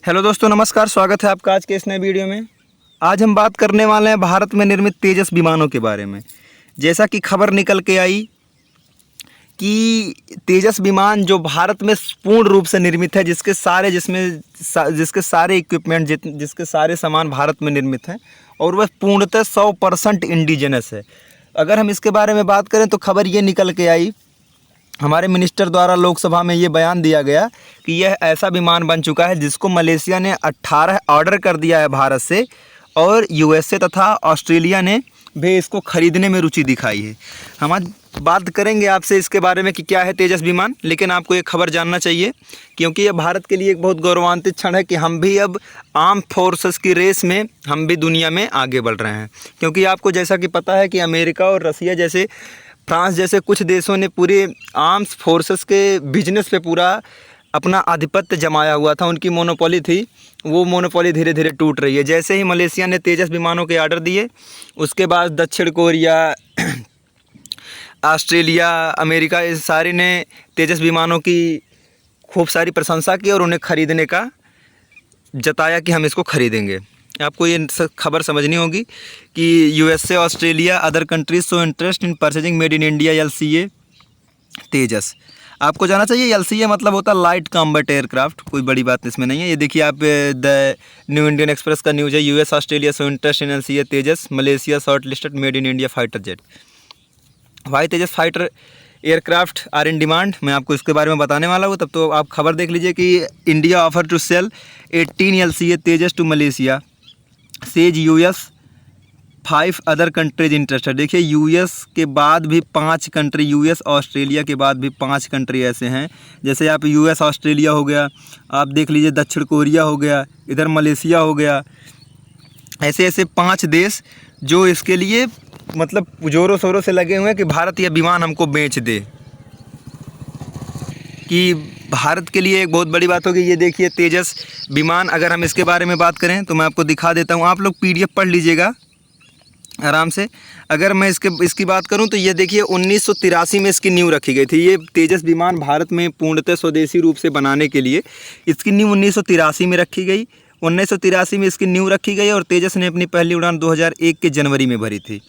Hello दोस्तों, नमस्कार। स्वागत है आपका आज के इस नए वीडियो में। आज हम बात करने वाले हैं भारत में निर्मित तेजस विमानों के बारे में। जैसा कि खबर निकल के आई कि तेजस विमान जो भारत में पूर्ण रूप से निर्मित है, जिसके सारे इक्विपमेंट, जिसके सारे सामान भारत में निर्मित हैं और वह पूर्णतः 100% इंडिजिनस है। अगर हम इसके बारे में बात करें तो खबर ये निकल के आई, हमारे मिनिस्टर द्वारा लोकसभा में ये बयान दिया गया कि यह ऐसा विमान बन चुका है जिसको मलेशिया ने 18 ऑर्डर कर दिया है भारत से, और यूएसए तथा ऑस्ट्रेलिया ने भी इसको खरीदने में रुचि दिखाई है। हम आज बात करेंगे आपसे इसके बारे में कि क्या है तेजस विमान, लेकिन आपको ये खबर जानना चाहिए क्योंकि यह भारत के लिए एक बहुत गौरवान्वित क्षण है कि हम भी अब आर्म फोर्सेस की रेस में हम भी दुनिया में आगे बढ़ रहे हैं। क्योंकि आपको जैसा कि पता है कि अमेरिका और रसिया जैसे, फ्रांस जैसे कुछ देशों ने पूरे आर्म्स फोर्सेस के बिजनेस पे पूरा अपना आधिपत्य जमाया हुआ था, उनकी मोनोपोली थी। वो मोनोपोली धीरे धीरे टूट रही है। जैसे ही मलेशिया ने तेजस विमानों के ऑर्डर दिए, उसके बाद दक्षिण कोरिया, ऑस्ट्रेलिया, अमेरिका, इस सारे ने तेजस विमानों की खूब सारी प्रशंसा की और उन्हें खरीदने का जताया कि हम इसको खरीदेंगे। आपको ये खबर समझनी होगी कि USA, Australia, other countries show interest in purchasing made in India LCA Tejas. आपको जाना चाहिए एलसीए मतलब होता है लाइट कॉम्बैट एयरक्राफ्ट, कोई बड़ी बात इसमें नहीं है। ये देखिए आप, द न्यू इंडियन एक्सप्रेस का न्यूज़ है, US Australia show interest in LCA Tejas, Malaysia short listed made in India fighter jet. Why Tejas fighter aircraft are in demand, मैं आपको इसके बारे में बताने वाला हूँ। तब तो आप खबर देख लीजिए कि India offer to sell 18 LCA Tejas to Malaysia, says US 5 other countries interested. देखिए यूएस के बाद भी 5 कंट्री, यूएस ऑस्ट्रेलिया के बाद भी 5 कंट्री ऐसे हैं। जैसे आप यूएस ऑस्ट्रेलिया हो गया, आप देख लीजिए दक्षिण कोरिया हो गया, इधर मलेशिया हो गया। ऐसे ऐसे 5 देश जो इसके लिए मतलब ज़ोरों शोरों से लगे हुए हैं कि भारत यह विमान हमको बेच दे, कि भारत के लिए एक बहुत बड़ी बात होगी। ये देखिए तेजस विमान, अगर हम इसके बारे में बात करें तो मैं आपको दिखा देता हूँ, आप लोग पीडीएफ पढ़ लीजिएगा आराम से। अगर मैं इसकी बात करूं तो ये देखिए 1983 में इसकी नींव रखी गई थी। ये तेजस विमान भारत में पूर्णतः स्वदेशी रूप से बनाने के लिए इसकी नींव 1983 में रखी गई। 1983 में इसकी नींव रखी गई और तेजस ने अपनी पहली उड़ान 2001 के जनवरी में भरी थी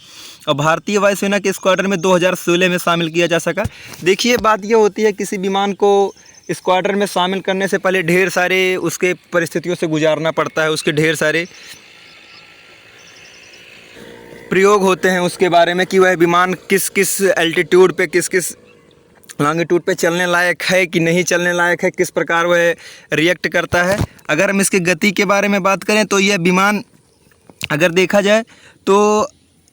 और भारतीय वायुसेना के स्क्वाड्रन में 2016 में शामिल किया जा सका। देखिए बात ये होती है, किसी विमान को स्क्वाड्रन में शामिल करने से पहले ढेर सारे उसके परिस्थितियों से गुजारना पड़ता है, उसके ढेर सारे प्रयोग होते हैं उसके बारे में कि वह विमान किस किस एल्टीट्यूड पे, किस किस लॉन्गिट्यूड पे चलने लायक है कि नहीं चलने लायक है, किस प्रकार वह रिएक्ट करता है। अगर हम इसकी गति के बारे में बात करें तो यह विमान अगर देखा जाए तो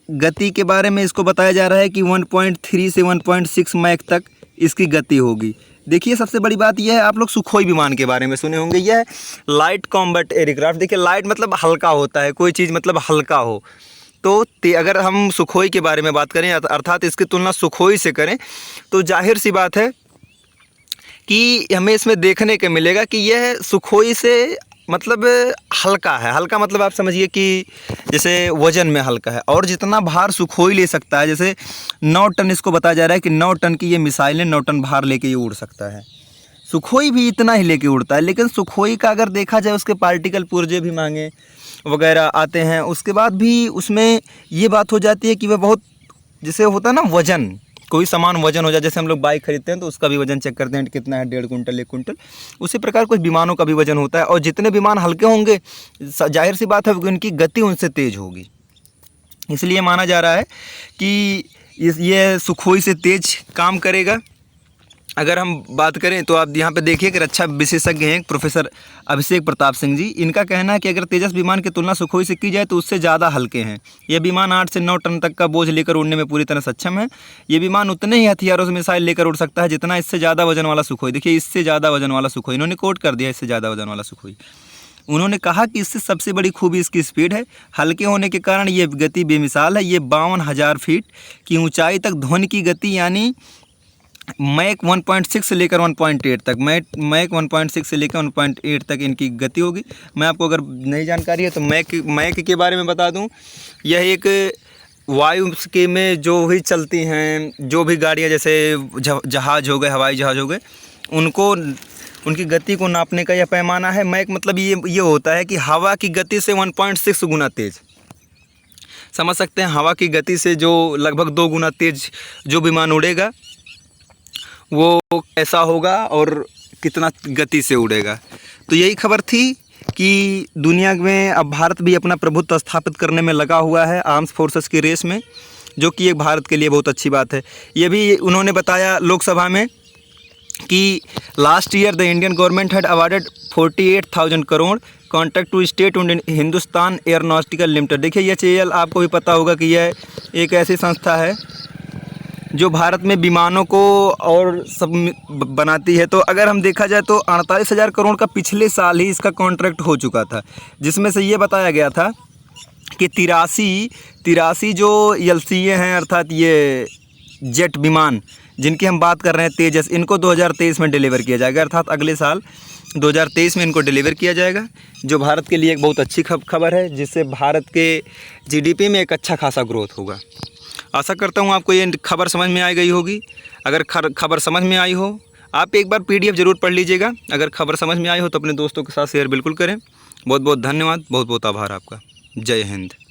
गति के बारे में इसको बताया जा रहा है कि 1.3 से 1.6 मैक तक इसकी गति होगी। देखिए सबसे बड़ी बात यह है, आप लोग सुखोई विमान के बारे में सुने होंगे, यह लाइट कॉम्बैट एयरक्राफ्ट। देखिए लाइट मतलब हल्का होता है, कोई चीज़ मतलब हल्का हो। तो अगर हम सुखोई के बारे में बात करें, अर्थात इसकी तुलना सुखोई से करें, तो जाहिर सी बात है कि हमें इसमें देखने को मिलेगा कि यह सुखोई से मतलब हल्का है। हल्का मतलब आप समझिए कि जैसे वज़न में हल्का है, और जितना भार सुखोई ले सकता है, जैसे 9 टन इसको बताया जा रहा है कि 9 टन की ये मिसाइलें 9 टन भार लेके ये उड़ सकता है। सुखोई भी इतना ही लेके उड़ता है, लेकिन सुखोई का अगर देखा जाए उसके पार्टिकल पुर्जे भी मांगे वगैरह आते हैं। उसके बाद भी उसमें ये बात हो जाती है कि वह बहुत, जैसे होता है ना वज़न, कोई सामान वज़न हो जाए, जैसे हम लोग बाइक खरीदते हैं तो उसका भी वज़न चेक करते हैं कितना है, 1.5 कुंटल 1 कुंटल। उसी प्रकार कुछ विमानों का भी वज़न होता है, और जितने विमान हल्के होंगे जाहिर सी बात है उनकी गति उनसे तेज़ होगी। इसलिए माना जा रहा है कि ये सुखोई से तेज़ काम करेगा। अगर हम बात करें तो आप यहाँ पे देखिए कि रक्षा विशेषज्ञ हैं प्रोफेसर अभिषेक प्रताप सिंह जी। इनका कहना है कि अगर तेजस विमान की तुलना सुखोई से की जाए तो उससे ज़्यादा हल्के हैं। ये विमान 8 से 9 टन तक का बोझ लेकर उड़ने में पूरी तरह सक्षम है। ये विमान उतने ही हथियारों से मिसाइल लेकर उड़ सकता है जितना इससे ज़्यादा वजन वाला सुखोई। देखिए इससे ज़्यादा वजन वाला सुखोई, इन्होंने कोट कर दिया, इससे ज़्यादा वजन वाला सुखोई। उन्होंने कहा कि इससे सबसे बड़ी खूबी इसकी स्पीड है। हल्के होने के कारण ये गति बेमिसाल है। ये 52,000 फीट की ऊँचाई तक ध्वनि की गति यानी मैक 1.6 से लेकर 1.8 तक, मैक 1.6 से लेकर 1.8 तक इनकी गति होगी। मैं आपको अगर नई जानकारी है तो मैक के बारे में बता दूं, यह एक वायु के में जो भी चलती हैं, जो भी गाड़ियां, जैसे जहाज़ हो गए, हवाई जहाज़ हो गए, उनको उनकी गति को नापने का यह पैमाना है। मैक मतलब ये होता है कि हवा की गति से 1.6 गुना तेज़। समझ सकते हैं, हवा की गति से जो लगभग 2 गुना तेज़ जो विमान उड़ेगा वो कैसा होगा और कितना गति से उड़ेगा। तो यही खबर थी कि दुनिया में अब भारत भी अपना प्रभुत्व स्थापित करने में लगा हुआ है आर्म्स फोर्सेस की रेस में, जो कि एक भारत के लिए बहुत अच्छी बात है। ये भी उन्होंने बताया लोकसभा में कि last year the Indian government had awarded 48,000 crore contract to state owned Hindustan Aeronautical Limited. देखिए HAL आपको भी पता होगा कि यह एक ऐसी संस्था है जो भारत में विमानों को और सब बनाती है। तो अगर हम देखा जाए तो 48,000 करोड़ का पिछले साल ही इसका कॉन्ट्रैक्ट हो चुका था, जिसमें से ये बताया गया था कि 83 जो LCA हैं, अर्थात ये जेट विमान जिनकी हम बात कर रहे हैं तेजस, इनको 2023 में डिलीवर किया जाएगा, अर्थात अगले साल 2023 में इनको डिलीवर किया जाएगा, जो भारत के लिए एक बहुत अच्छी खबर है, जिससे भारत के GDP में एक अच्छा खासा ग्रोथ होगा। आशा करता हूँ आपको ये खबर समझ में आ गई होगी। अगर खबर समझ में आई हो, आप एक बार PDF ज़रूर पढ़ लीजिएगा। अगर खबर समझ में आई हो तो अपने दोस्तों के साथ शेयर बिल्कुल करें। बहुत बहुत धन्यवाद, बहुत बहुत आभार आपका। जय हिंद।